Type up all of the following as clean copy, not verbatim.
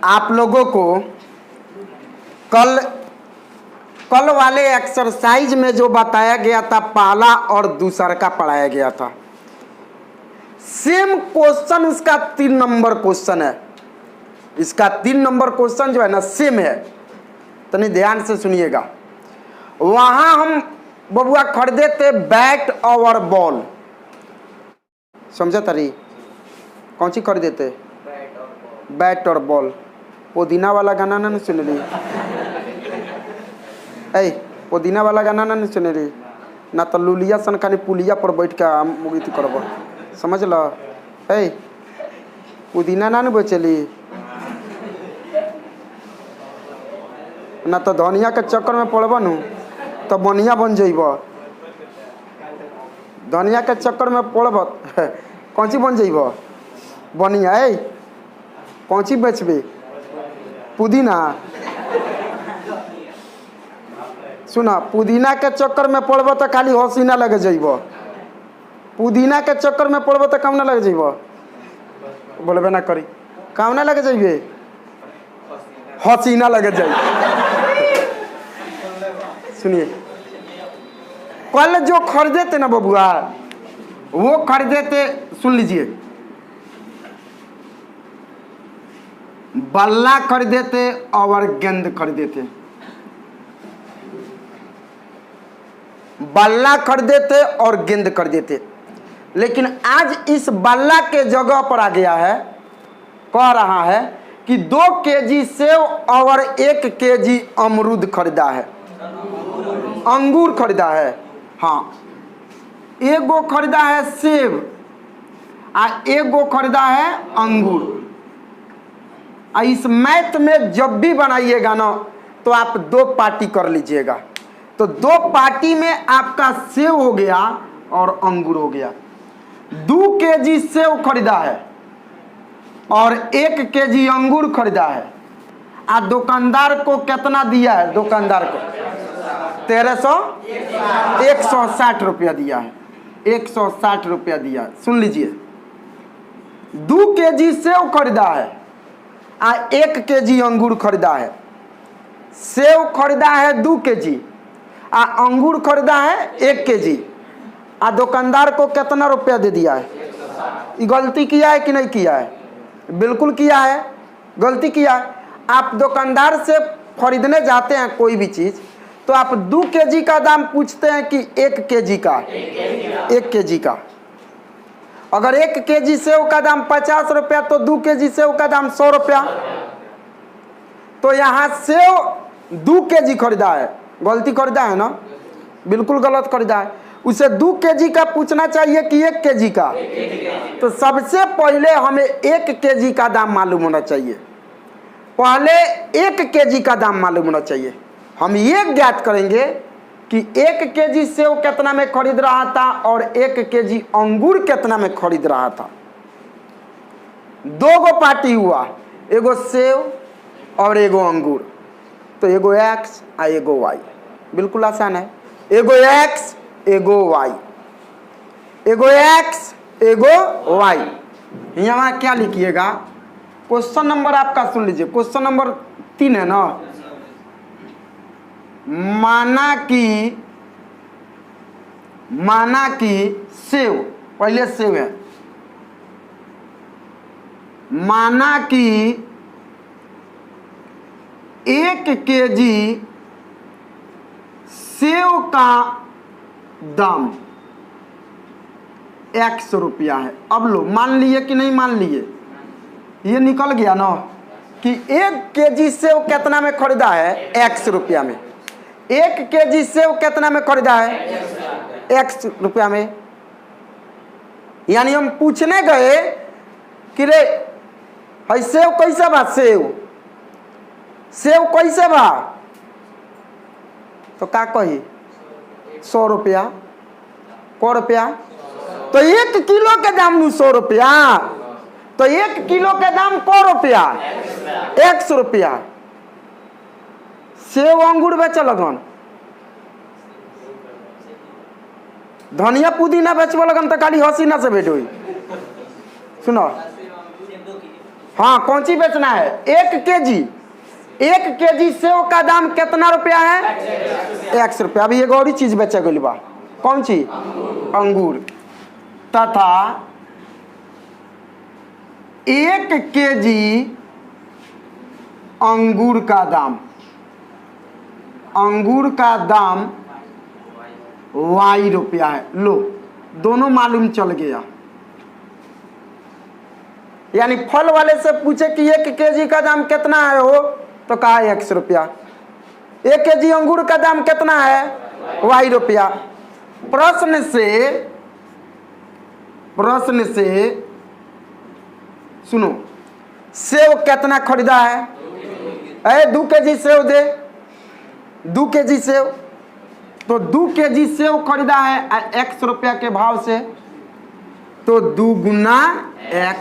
आप लोगों को कल वाले एक्सरसाइज में जो बताया गया था पहला और दूसरा का पढ़ाया गया था, सेम क्वेश्चन उसका 3 नंबर क्वेश्चन है। इसका 3 नंबर क्वेश्चन जो है ना सेम है, तो नहीं ध्यान से सुनिएगा। वहां हम बबुआ खरीदे थे बैट और बॉल, समझे तरी? कौन सी खरीदे थे? बैट और बॉल। पुदीना वाला गाना ना सुन ली? पुदीना वाला गाना ना सुन ली ना? तो लुलिया सन खाली पुलिया पर बैठ के मुगीत करब, समझ लो। पुदीना ना बेचली ना, तो धनिया के चक्कर में पड़ब न तो बनिया बन जाइब। धनिया के चक्कर में पड़ब कौन सी बन जाइब? बनिया। कौन सी बेचबे? पुदीना। सुना, पुदीना के चक्कर में पड़ब तो खाली हसीना लगे जाइब। पुदीना के चक्कर में पड़ब तो कम ना लगे जाइब? बोलबे ना करी, काम ना लगे जाइए, हसीना लगे जाइए। सुनिए, कल जो खरीदे थे ना बबुआ, वो खरीदे थे, सुन लीजिए, बल्ला खरीदे थे और गेंद खरीदे थे। बल्ला खरीदे थे और गेंद खरीदे थे। लेकिन आज इस बल्ला के जगह पर आ गया है, कह रहा है कि 2 केजी सेव और 1 केजी अमरूद खरीदा है, अंगूर खरीदा है। हाँ, एगो खरीदा है सेब आ एगो खरीदा है अंगूर। इस मैथ में जब भी बनाइएगा ना तो आप 2 पार्टी कर लीजिएगा। तो 2 पार्टी में आपका सेब हो गया और अंगूर हो गया। 2 केजी सेब खरीदा है और 1 केजी अंगूर खरीदा है। आ दुकानदार को कितना दिया है? दुकानदार को 160 रुपया दिया है। 160 रुपया दिया। सुन लीजिए, 2 केजी सेब खरीदा है आ 1 केजी अंगूर खरीदा है। सेब खरीदा है 2 केजी आ अंगूर खरीदा है 1 केजी। आ दुकानदार को कितना रुपया दे दिया है? ये गलती किया है कि नहीं किया है? बिल्कुल किया है, गलती किया है। आप दुकानदार से खरीदने जाते हैं कोई भी चीज़, तो आप 2 केजी का दाम पूछते हैं कि 1 केजी का? 1 केजी का। अगर 1 केजी सेव का दाम 50 रुपया तो 2 केजी सेव का दाम 100 रुपया। तो यहाँ सेव 2 केजी खरीदा है, गलती खरीदा है ना? बिल्कुल गलत खरीदा है। उसे 2 केजी का पूछना चाहिए कि 1 केजी का? तो सबसे पहले हमें 1 केजी का दाम मालूम होना चाहिए। पहले 1 केजी का दाम मालूम होना चाहिए। हम ये ज्ञात करेंगे कि 1 केजी सेव कितना में खरीद रहा था और 1 केजी अंगूर कितना में खरीद रहा था। 2 गो पार्टी हुआ, एगो सेव और एगो अंगूर। तो एगो एक्स और एगो वाई। बिल्कुल आसान है। एगो एक्स एगो वाई, एगो एक्स एगो वाई। यहाँ क्या लिखिएगा? क्वेश्चन नंबर आपका सुन लीजिए, क्वेश्चन नंबर 3 है ना। माना कि सेव, पहले सेव है, माना कि 1 केजी सेव का दाम X रुपया है। अब लो, मान लिए कि नहीं मान लिए? ये निकल गया ना कि 1 केजी सेव कितना में खरीदा है? X रुपया में। 1 केजी सेव कितना में खरीदा है? X रुपया में। यानी हम पूछने गए कि रे भाई सेव कैसे बा? सेव कैसे बा? तो का कही? 100 रुपया। को रुपया? तो 1 किलो के दाम 100 रुपया। तो 1 किलो के दाम को रुपया? 100 रुपया। सेव अंगूर बेचे लगन, धनिया पुदीना बेचबो लगन तो खाली हसीना से भेट हुई। सुनो, हाँ कौन सी बेचना है? 1 केजी सेव का दाम कितना रुपया है? 100 रुपया। अभी एगो और ही चीज बेचे गई बा, कौन सी? अंगूर। तथा 1 केजी अंगूर का दाम, अंगूर का दाम Y रुपया है। लो दोनों मालूम चल गया। यानी फल वाले से पूछे कि 1 केजी का दाम कितना है हो, तो कहा 100 रुपया। 1 केजी अंगूर का दाम कितना है? Y रुपया। प्रश्न से सुनो, सेव कितना खरीदा है? 2 केजी सेव दे, 2 केजी सेव। तो 2 केजी सेव खरीदा है 100 रुपया के भाव से, तो 2 गुना x,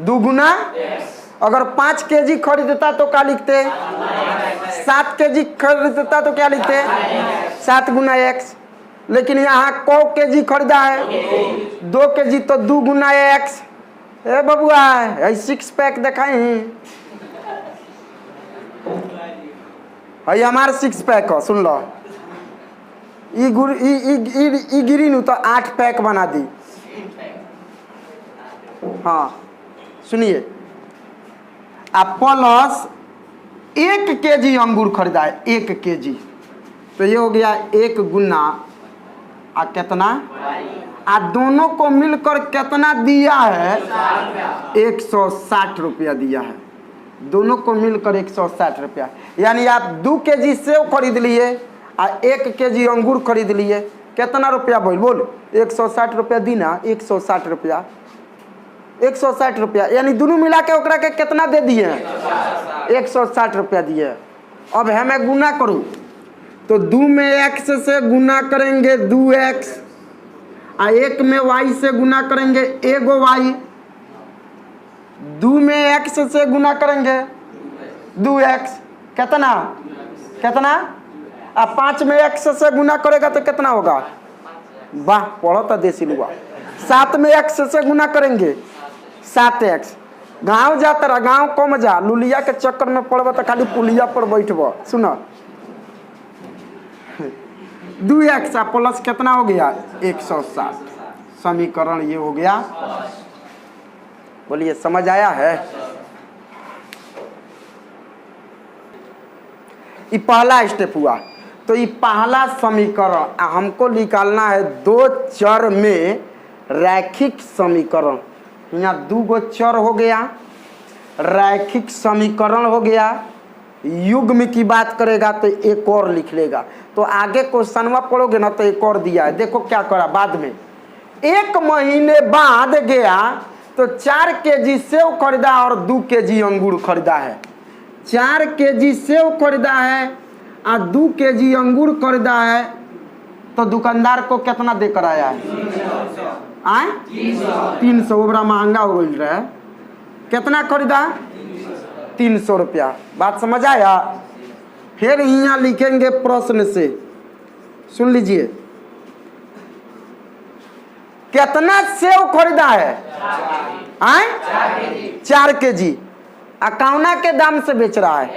2 गुना। अगर 5 केजी खरीदता तो क्या लिखते? 7 केजी खरीदता तो क्या लिखते? 7 गुना x। लेकिन यहाँ को केजी खरीदा है 2 केजी, तो 2 गुना x। ए बबुआ 6 पैक दिखाई है, हमारे 6 पैक हो, सुन लो। ई गिरी नु तो 8 पैक बना दी। हाँ सुनिए, आप प्लस 1 केजी अंगूर खरीदा है, 1 केजी, तो ये हो गया 1 गुना आ कितना, आ दोनों को मिलकर कितना दिया है? 160 रुपया दिया है। दोनों को मिलकर 160 रुपया। यानी आप 2 केजी सेव खरीद लिए और 1 केजी अंगूर खरीद लिए, कितना रुपया बोल? 160 रुपया दी ना, 160 रुपया, 160 रुपया। यानी दोनों मिला के ओकरा के कितना दे दिए? 160 रुपया दिए। अब हमें गुना करूँ तो 2 में x से गुना करेंगे 2x, और 1 में y से गुना करेंगे 1 y। 2 में x से गुना करेंगे 2x, कितना कितना? अब 5 में x से गुना करेगा तो कितना होगा? वाह पढ़ो तो देसी लुआ। 7 में x से गुना करेंगे 7x। गाँव जा तेरा गाँव कम जा, लुलिया के चक्कर में पड़ब तो खाली पुलिया पर बैठब। सुनो 2x प्लस कितना हो गया? 160। समीकरण ये हो गया। बोलिए समझ आया है? ये पहला स्टेप हुआ। तो ये पहला समीकरण हमको निकालना है 2 चर में रैखिक समीकरण। यहाँ 2 गो चर हो गया, रैखिक समीकरण हो गया। युग्म की बात करेगा तो एक और लिख लेगा। तो आगे क्वेश्चनवा पढ़ोगे ना तो एक और दिया है, देखो क्या करा बाद में। 1 महीने बाद गया तो 4 केजी सेव खरीदा और 2 केजी अंगूर खरीदा है। 4 केजी सेव खरीदा है और 2 केजी अंगूर खरीदा है, तो दुकानदार को कितना देकर आया है? 300। बड़ा महंगा हो गई रहा है। कितना खरीदा? 300 रुपया। बात समझ आया? फिर यहाँ लिखेंगे प्रश्न से, सुन लीजिए, कितना सेव खरीदा है? 4 केजी। अकाउना के दाम से बेच रहा है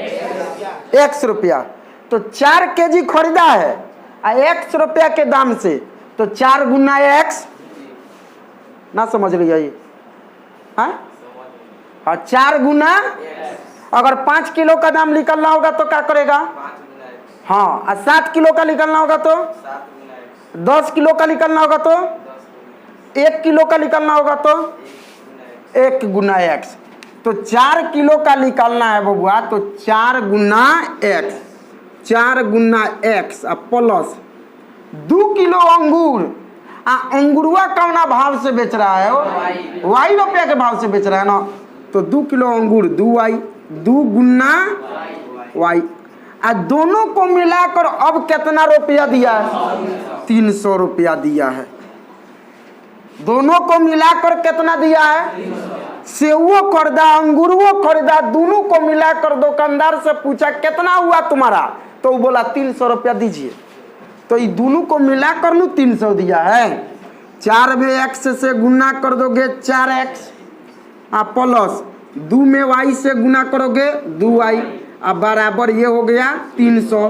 100 रुपया। तो 4 केजी खरीदा है 100 रुपया के दाम से, तो 4 गुना x। ना समझ रही है ये? हाँ 4 गुना। अगर 5 किलो का दाम निकलना होगा तो क्या करेगा? हाँ, और 7 किलो का निकलना होगा तो 10 किलो का निकलना होगा तो 1 किलो का निकलना होगा तो 1 गुना x। तो 4 किलो का निकालना है बबुआ, तो 4 गुना x, 4 गुना x प्लस 2 किलो अंगूर। अंगूरवा कौना भाव से बेच रहा है? Y रुपया के भाव से बेच रहा है ना। तो 2 किलो अंगूर 2y, 2 गुना y। दोनों को मिलाकर अब कितना रुपया दिया है? 300 रुपया दिया है। दोनों को मिलाकर कितना दिया है? सेवो खरीदा अंगूरवो खरीदा, दोनों को मिलाकर दुकानदार से पूछा कितना हुआ तुम्हारा, तो वो बोला 300 रुपया दीजिए। तो ये दोनों को मिलाकर नु 300 दिया है। 4 में x से गुना कर दोगे 4x, आप प्लस 2 में y से गुना करोगे 2y, अब बराबर ये हो गया 300।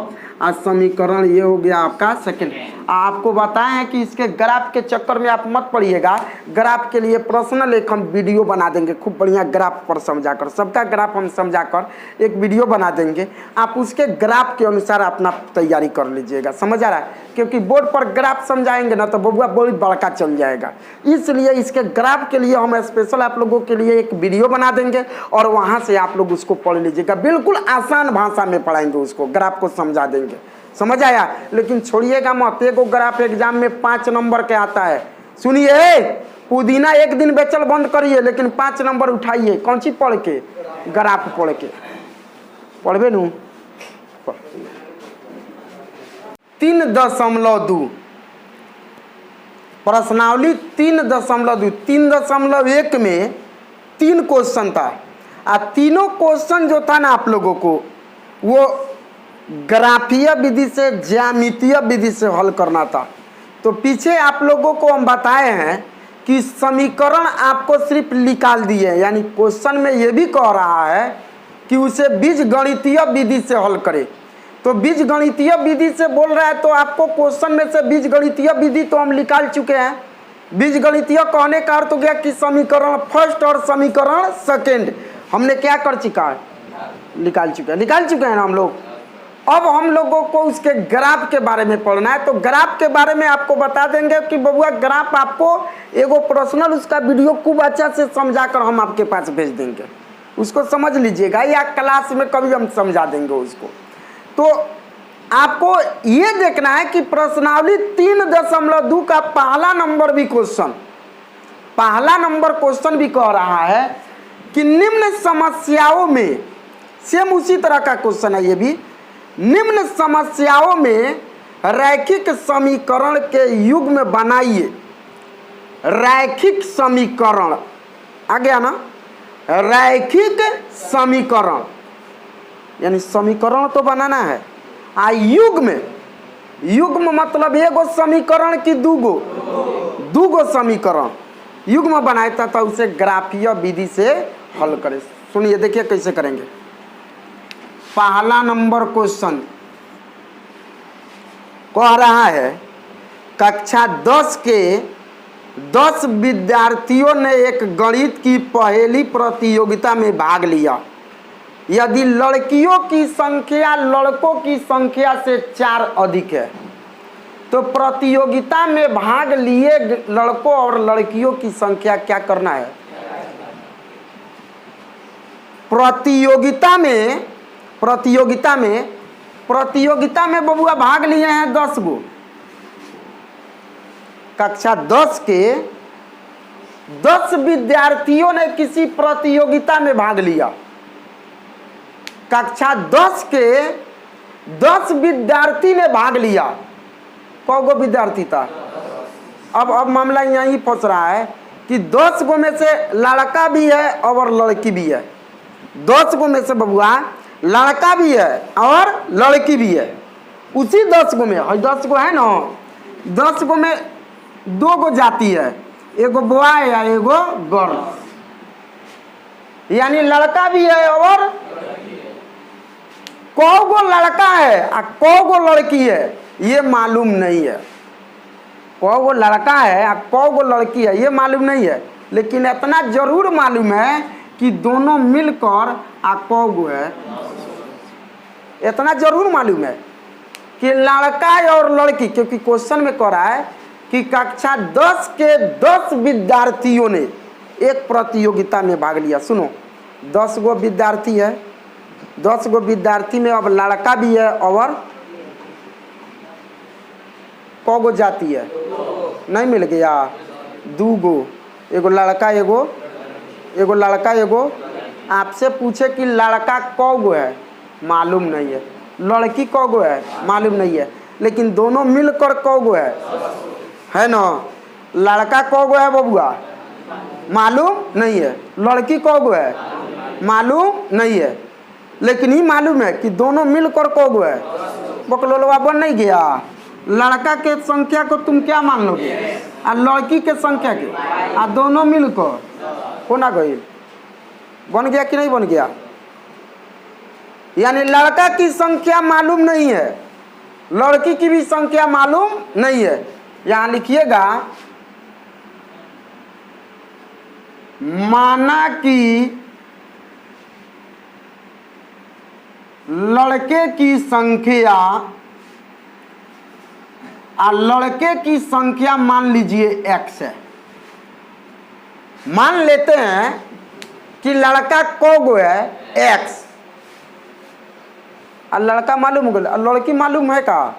आज समीकरण ये हो गया आपका सेकंड। आपको बताएं हैं कि इसके ग्राफ के चक्कर में आप मत पड़िएगा। ग्राफ के लिए पर्सनल एक हम वीडियो बना देंगे, खूब बढ़िया ग्राफ पर समझाकर, सबका ग्राफ हम समझाकर एक वीडियो बना देंगे। आप उसके ग्राफ के अनुसार अपना तैयारी कर लीजिएगा, समझ आ रहा है? क्योंकि बोर्ड पर ग्राफ समझाएंगे ना तो बबुआ बहुत बड़का चल जाएगा। इसलिए इसके ग्राफ के लिए हम स्पेशल आप लोगों के लिए एक वीडियो बना देंगे और वहाँ से आप लोग उसको पढ़ लीजिएगा। बिल्कुल आसान भाषा में पढ़ाएंगे, उसको ग्राफ को समझा देंगे, समझ आया? लेकिन छोड़िएगा मत, एगो ग्राफ एग्जाम में 5 नंबर के आता है। सुनिए, पुदीना एक दिन बेचल बंद करिए लेकिन 5 नंबर उठाइए। कौन सी पढ़ के? ग्राफ पढ़ के। पढ़बे नू 3.2 प्रश्नावली 3.2 3.1 में 3 क्वेश्चन था। तीनों क्वेश्चन जो था ना आप लोगों को वो ग्राफीय विधि से, ज्यामितीय विधि से हल करना था। तो पीछे आप लोगों को हम बताए हैं कि समीकरण आपको सिर्फ निकाल दिए, यानी क्वेश्चन में ये भी कह रहा है कि उसे बीजगणितीय विधि से हल करे। तो बीजगणितीय विधि से बोल रहा है तो आपको क्वेश्चन में से बीजगणितीय विधि तो हम निकाल चुके हैं। बीजगणितीय कहने का अर्थ हो गया कि समीकरण फर्स्ट और समीकरण सेकेंड हमने क्या कर चुका है? निकाल चुके हैं ना हम लोग। अब हम लोगों को उसके ग्राफ के बारे में पढ़ना है। तो ग्राफ के बारे में आपको बता देंगे कि बबुआ ग्राफ आपको एगो पर्सनल उसका वीडियो खूब अच्छा से समझाकर हम आपके पास भेज देंगे, उसको समझ लीजिएगा, या क्लास में कभी हम समझा देंगे उसको। तो आपको ये देखना है कि प्रश्नावली 3.2 का पहला नंबर क्वेश्चन भी कह रहा है कि निम्न समस्याओं में, सेम उसी तरह का क्वेश्चन है ये भी, निम्न समस्याओं में रैखिक समीकरण के युग्म बनाइए। रैखिक समीकरण आ गया ना? रैखिक समीकरण यानी समीकरण तो बनाना है। युग्म मतलब एगो समीकरण की दूगो समीकरण युग्म बनाता था, उसे ग्राफीय विधि से हल करें। सुनिए, देखिए कैसे करेंगे। पहला नंबर क्वेश्चन कह रहा है कक्षा 10 के 10 विद्यार्थियों ने एक गणित की पहेली प्रतियोगिता में भाग लिया। यदि लड़कियों की संख्या लड़कों की संख्या से 4 अधिक है तो प्रतियोगिता में भाग लिए लड़कों और लड़कियों की संख्या क्या करना है? प्रतियोगिता में बबुआ भाग लिए हैं 10 गो। कक्षा 10 के 10 विद्यार्थियों ने किसी प्रतियोगिता में भाग लिया। कक्षा 10 के 10 विद्यार्थी ने भाग लिया। कौगो विद्यार्थी था? अब मामला यहीं फंस रहा है कि 10 गो में से लड़का भी है और लड़की भी है। 10 गो में से बबुआ लड़का भी है और लड़की भी है। उसी 10 गो में 10 गो है ना, 10 गो में 2 गो जाति है, एगो बॉय या एगो गर्ल, यानी लड़का भी है और कौगो लड़का है और कौगो लड़की है ये मालूम नहीं है। कौगो लड़का है और कौगो लड़की है ये मालूम नहीं है, लेकिन इतना जरूर मालूम है कि दोनों मिलकर कौगो है। इतना जरूर मालूम है कि लड़का और लड़की, क्योंकि क्वेश्चन में कह रहा है कि कक्षा 10 के 10 विद्यार्थियों ने एक प्रतियोगिता में भाग लिया। सुनो, 10 गो विद्यार्थी है, 10 गो विद्यार्थी में अब लड़का भी है और कौगो जाती है? नहीं मिल गया, 2 गो, एगो लड़का एगो लड़का एगो। आपसे पूछे कि लड़का कौगो है, मालूम नहीं है। लड़की कौगो है, मालूम नहीं है, लेकिन दोनों मिलकर कौगो है ना? लड़का कौगो है बबुआ, मालूम नहीं है। लड़की कौगो है, मालूम नहीं है, लेकिन ही मालूम है कि दोनों मिलकर कौगो है। बकलोलवा बन नहीं गया। लड़का के संख्या को तुम क्या मान लोगे और लड़की के संख्या के, दोनों मिलकर हो ना गई। बन गया कि नहीं बन गया? यानी लड़का की संख्या मालूम नहीं है, लड़की की भी संख्या मालूम नहीं है। यहां लिखिएगा माना कि लड़के की संख्या और लड़के की संख्या मान लीजिए x है। मान लेते हैं कि लड़का को गो है x और लड़का मालूम हो गया, लड़की मालूम है का?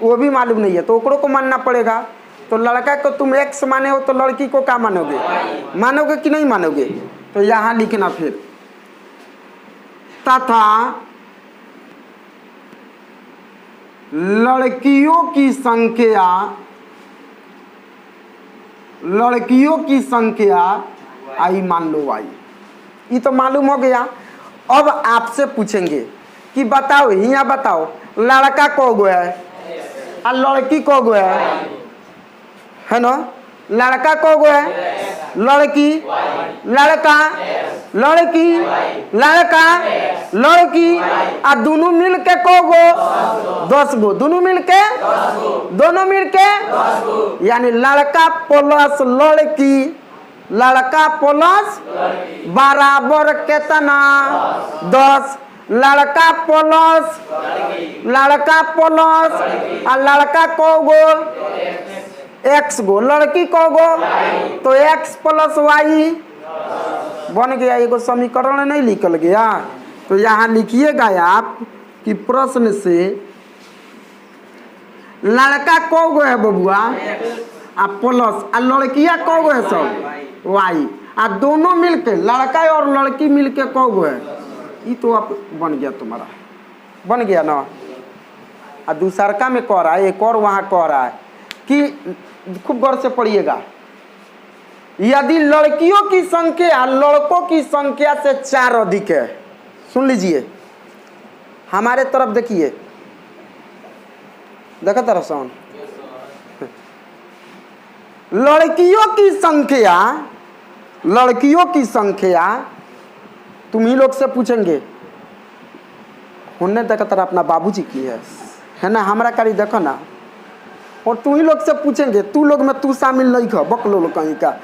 वो भी मालूम नहीं है, तो ओकरो को मानना पड़ेगा। तो लड़का को तुम x माने हो तो लड़की को क्या मानोगे? मानोगे कि नहीं मानोगे? तो यहां लिखना फिर तथा लड़कियों की संख्या आई मान लो y। ये तो मालूम हो गया। अब आपसे पूछेंगे कि बताओ, यहाँ बताओ लड़का को गो है और लड़की को गो है ना? लड़का को गो है, लड़की, लड़का, लड़की, लड़का, लड़की और दोनों मिल के को गो 10 गो, दोनों मिल के, दोनों मिल के, यानी लड़का प्लस लड़की, लड़का प्लस बराबर कितना? 10। लड़का प्लस और लड़का को गो x गो, लड़की को गो, तो x प्लस y बन गया। एगो समीकरण नहीं निकल गया? तो यहाँ लिखिएगा आप कि प्रश्न से लड़का को गो है बबुआ आ प्लस आ लड़कियां को गो है सब y आ दोनों मिलके लड़का और लड़की मिलके को गो है। ये तो आप बन गया, तुम्हारा बन गया ना। आ दूसरका में कह रहा है, एक और वहां कह रहा है कि खूब गौर से पढ़िएगा, यदि लड़कियों की संख्या लड़कों की संख्या से 4 अधिक है। सुन लीजिए, हमारे तरफ देखिए, देखा तरफ साउंड। लड़कियों की संख्या तुम ही लोग से पूछेंगे, उन्हें देखा तरह अपना बाबूजी की है ना, हमारा कारी देखो ना। और तू ही लोग से पूछेंगे, तू लोग में तू शामिल नहीं खा, बकलो लोग कहीं का।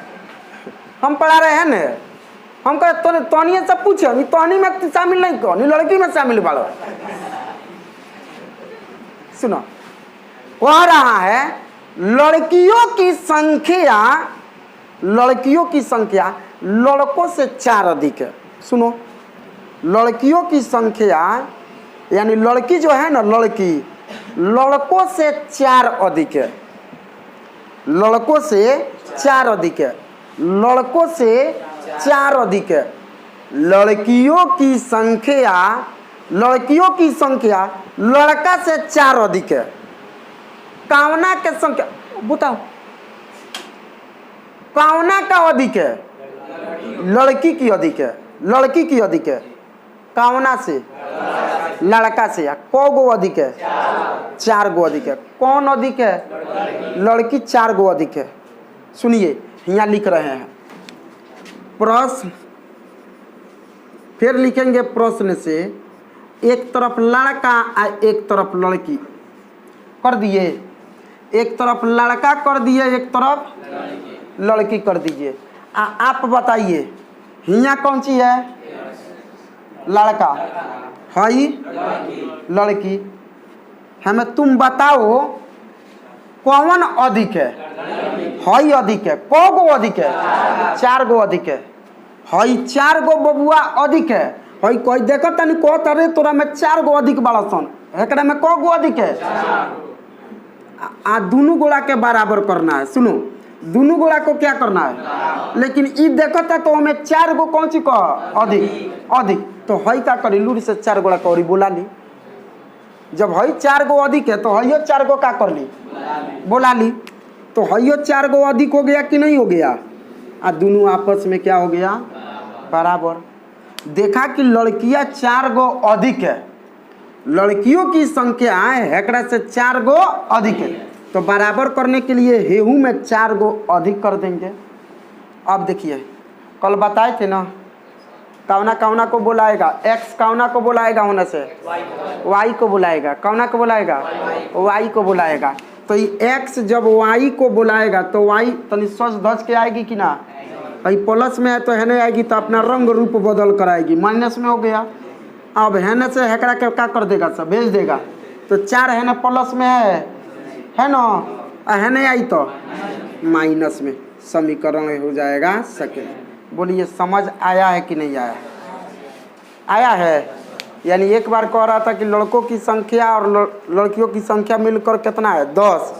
हम पढ़ा रहे हैं ना, हम कहे तोनिए से पूछे, नहीं तोनी में शामिल नहीं कहो, नहीं लड़की में शामिल बालो। सुनो, कह रहा है लड़कियों की संख्या लड़कों से 4 अधिक है। सुनो, लड़कियों की संख्या यानी लड़की जो है ना, लड़की लड़कों से 4 अधिक है, लड़कों से 4 अधिक है, लड़कों से 4 अधिक है। लड़कियों की संख्या लड़का से 4 अधिक है। कावना के संख्या बताओ, कावना का अधिक है? लड़की की अधिक है, लड़की की अधिक है। कावना से, लड़का से। को गो अधिक है? 4 गो अधिक है। कौन अधिक है? लड़की 4 गो अधिक है। सुनिए, यहाँ लिख रहे हैं प्रश्न, फिर लिखेंगे प्रश्न से, एक तरफ लड़का और एक तरफ लड़की कर दिए, एक तरफ लड़का कर दिए, एक तरफ लड़की कर दीजिए। आप बताइए यहाँ कौन सी है? लड़का है, लड़की। हमें तुम बताओ कौन अधिक है? हई अधिक है। को गो अधिक है? 4 गो अधिक है। हई 4 गो बबुआ अधिक है। हई कोई देखो तनी को तरे तोरा में 4 गो अधिक बड़ा सन, एकरा में को गो अधिक है? दोनों गोला के बराबर करना है। सुनो, दोनों गोला को क्या करना है? लेकिन ई देखो तो हमें 4 गो कौन सी को अधिक, तो हई का करी लूरी से 4 गोला कौरी बोला ली। जब हई 4 गो अधिक है तो हइयो 4 गो का कर ली, बोला ली। तो हइयो 4 गो अधिक हो गया कि नहीं हो गया? दोनों आपस में क्या हो गया? बराबर। देखा कि लड़कियां 4 गो अधिक है, लड़कियों की संख्या एकरा से 4 गो अधिक है, तो बराबर करने के लिए हेहू में 4 गो अधिक कर देंगे। अब देखिए, कल बताए थे ना कौना कौना को बुलाएगा, एक्स कौना को बुलाएगा होने से, वाई को बुलाएगा, कौना को बुलाएगा, वाई को बुलाएगा। तो ये एक्स जब वाई को बुलाएगा तो वाई तनी सच धज के आएगी कि ना, भाई प्लस में है तो है नहीं आएगी, तो अपना रंग रूप बदल कर आएगी। माइनस में हो गया, अब है न से हेकड़ा के क्या कर देगा, सब भेज देगा। तो 4 है ना प्लस में है ना, है नहीं आई तो माइनस में, समीकरण हो जाएगा सेकंड। बोलिए समझ आया है कि नहीं आया, आया है। यानी एक बार कह रहा था कि लड़कों की संख्या और लड़कियों की संख्या मिलकर कितना है 10,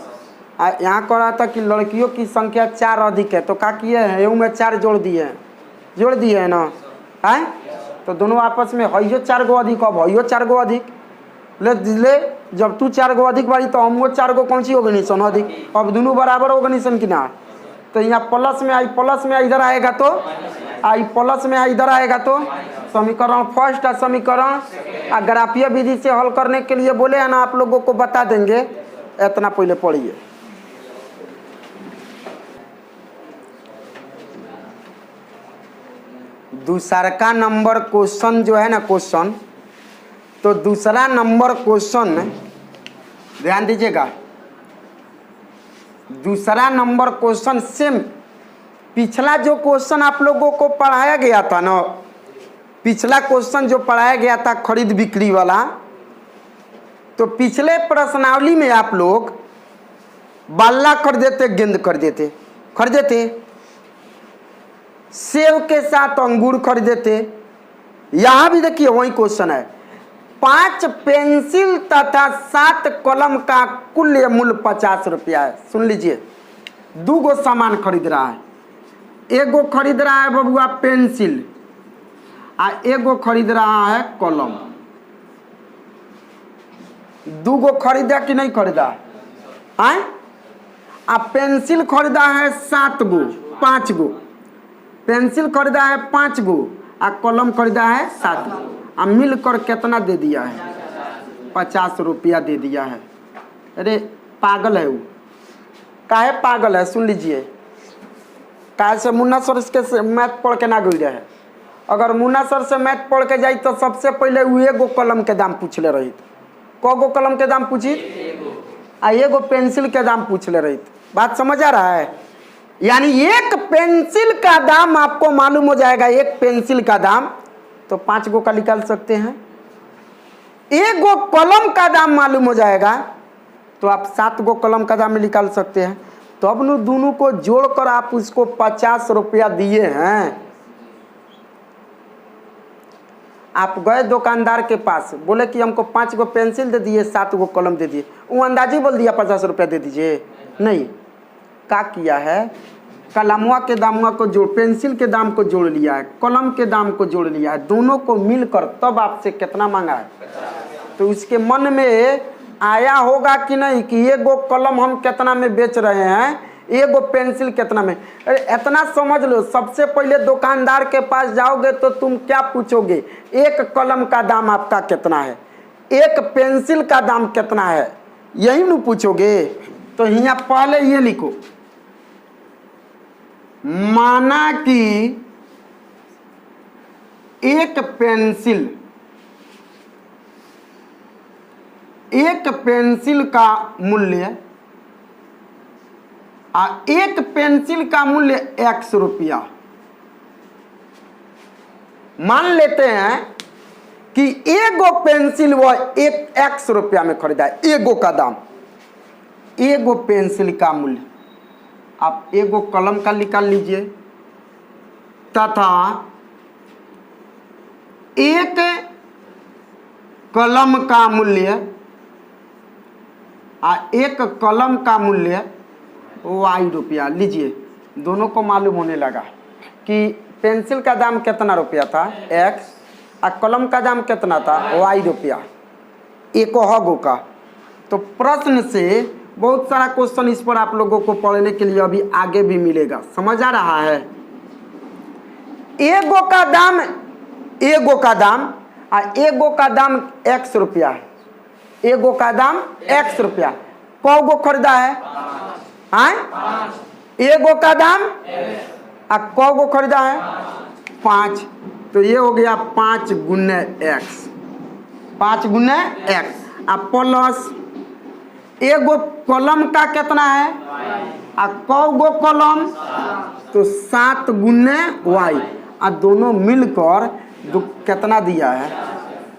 यहाँ कह रहा था कि लड़कियों की संख्या 4 अधिक है, तो क्या किए हैं, एहू में 4 जोड़ दिए हैं ना, आए तो दोनों आपस में हइयो 4 गो अधिक, अब हइयो 4 गो अधिक ले जब तू 4 गो अधिक बारी तो हम वो 4 गो कौन सी होगी निशन अधिक, अब दोनों बराबर होगा निशन कि ना। तो यहाँ प्लस में आई इधर आएगा तो आई, प्लस में आई इधर आएगा तो समीकरण फर्स्ट है समीकरण। ग्राफीय विधि से हल करने के लिए बोले हैं ना, आप लोगों को बता देंगे, इतना पहले पढ़िए। दूसरा का नंबर क्वेश्चन जो है ना क्वेश्चन, तो दूसरा नंबर क्वेश्चन ध्यान दीजिएगा, दूसरा नंबर क्वेश्चन सेम पिछला जो क्वेश्चन आप लोगों को पढ़ाया गया था ना, पिछला क्वेश्चन जो पढ़ाया गया था खरीद बिक्री वाला, तो पिछले प्रश्नावली में आप लोग बाला खरीदते, गेंद खरीदते, सेब के साथ अंगूर खरीदते। यहां भी देखिए वही क्वेश्चन है, 5 पेंसिल तथा 7 कलम का कुल मूल्य 50 रुपया है। सुन लीजिए, 2 गो सामान खरीद रहा है, एगो खरीद रहा है बबुआ पेंसिल आ एगो खरीद रहा है कलम। 2 गो खरीदा कि नहीं खरीदा, आए आ पेंसिल खरीदा है 7 गो, 5 गो पेंसिल खरीदा है 5 गो आ कलम खरीदा है 7 गो, आ मिलकर कितना दे दिया है, 50 रुपया दे दिया है। अरे पागल है वो, काहे पागल है, सुन लीजिए। काहे से मुन्ना सर इसके मैथ पढ़ के ना गई रहे, अगर मुन्ना सर से मैथ पढ़ के जाई तो सबसे पहले वो एगो कलम के दाम पूछ ले रही, गो कलम के दाम पूछी आ एगो पेंसिल के दाम पूछ ले रही। बात समझ आ रहा है, यानी एक पेंसिल का दाम आपको मालूम हो जाएगा, एक पेंसिल का दाम तो 5 गो का निकाल सकते हैं, एक गो कलम का दाम मालूम हो जाएगा तो आप 7 गो कलम का दाम निकाल सकते हैं। तो अब दोनों को जोड़कर आप उसको 50 रुपया दिए हैं। आप गए दुकानदार के पास, बोले कि हमको 5 गो पेंसिल दे दिए, 7 गो कलम दे दिए, वो अंदाजी बोल दिया 50 रुपया दे दीजिए, नहीं, क्या किया है, कलमुआ के दाम को जोड़, पेंसिल के दाम को जोड़ लिया है, कलम के दाम को जोड़ लिया है, दोनों को मिलकर तब आपसे कितना मांगा है। तो उसके मन में आया होगा कि नहीं कि ये गो कलम हम कितना में बेच रहे हैं, ये गो पेंसिल कितना में। अरे इतना समझ लो, सबसे पहले दुकानदार के पास जाओगे तो तुम क्या पूछोगे, एक कलम का दाम आपका कितना है, एक पेंसिल का दाम कितना है, यही न पूछोगे। तो यहाँ पहले ये लिखो, माना कि एक पेंसिल का मूल्य एक पेंसिल का मूल्य x रुपया। मान लेते हैं कि एगो पेंसिल वो 1 रुपया में खरीदा है, एगो का दाम, एगो पेंसिल का मूल्य। आप एगो कलम का निकाल लीजिए तथा एक कलम का मूल्य एक कलम का मूल्य y रुपया लीजिए। दोनों को मालूम होने लगा कि पेंसिल का दाम कितना रुपया था x और कलम का दाम कितना था y रुपया, एको हगो का। तो प्रश्न से बहुत सारा क्वेश्चन इस पर आप लोगों को पढ़ने के लिए अभी आगे भी मिलेगा, समझ आ रहा है। एगो का दाम एगो का दाम x रुपया है, एगो का दाम x रुपया। कौ गो खरीदा है, एगो का दाम कौ गो खरीदा है 5। तो ये हो गया 5 गुने x, 5 गुने x। अब प्लस एगो कॉलम का कितना है आ कौ गो कॉलम, तो 7 गुने y। आ दोनों मिलकर जो कितना दिया है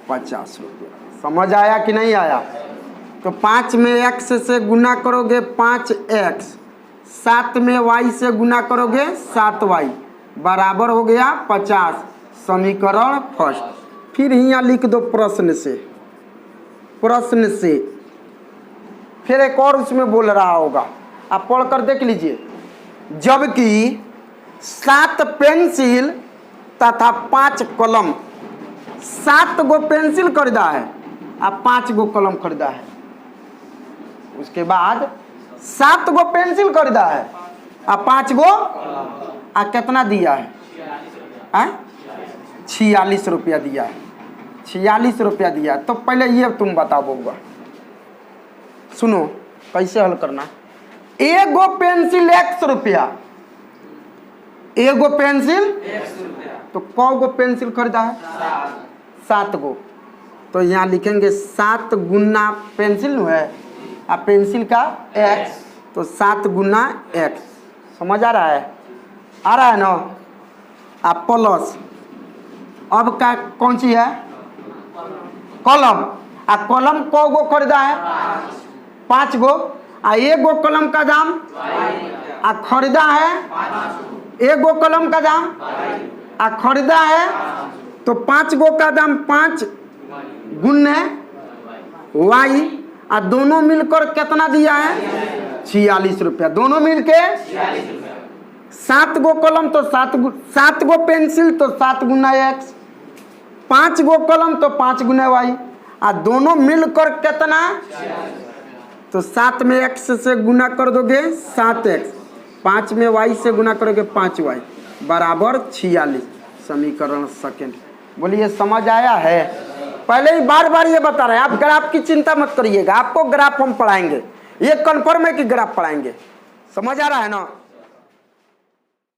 50 रुपया। समझ आया कि नहीं आया? तो 5 में x से गुना करोगे 5x, 7 में y से गुना करोगे 7y, बराबर हो गया 50। समीकरण फर्स्ट। फिर यहाँ लिख दो प्रश्न से, प्रश्न से। फिर एक और उसमें बोल रहा होगा, आप पढ़कर देख लीजिए। जबकि 7 पेंसिल तथा 5 कलम, 7 गो पेंसिल खरीदा है अब 5 गो कलम खरीदा है। उसके बाद 7 गो पेंसिल खरीदा है अब 5 गो आ कितना दिया है? 46 रुपया दिया है, 46 रुपया दिया है। तो पहले ये तुम बताओ बउआ, सुनो कैसे हल करना। एगो पेंसिल 100 रुपया, एगो पेंसिल, तो कौ गो पेंसिल खरीदा है? 7 गो। तो यहाँ लिखेंगे 7 गुना पेंसिल है आ पेंसिल का x, तो 7 गुना x। समझ आ रहा है? आ रहा है ना? आप प्लस अब का कौन सी है? कॉलम। आ कॉलम कौ गो खरीदा है? 5 गो। आ एक गो कलम का दाम आ खरीदा है, एक गो कलम का दाम आ खरीदा है, तो 5 गो का दाम 5 गुने y। आ दोनों मिलकर कितना दिया है? 46 रुपया। दोनों मिलके 7 गो कलम तो 7 गो पेंसिल तो 7 गुना x, 5 गो कलम तो 5 गुना y। आ दोनों मिलकर कितना? तो 7 में x से गुना कर दोगे 7x, 5 में y से गुना करोगे 5y, बराबर 46। समीकरण सेकंड। बोलिए समझ आया है? पहले ही बार बार ये बता रहे हैं, आप ग्राफ की चिंता मत करिएगा, आपको ग्राफ हम पढ़ाएंगे, ये कन्फर्म है कि ग्राफ पढ़ाएंगे। समझ आ रहा है ना?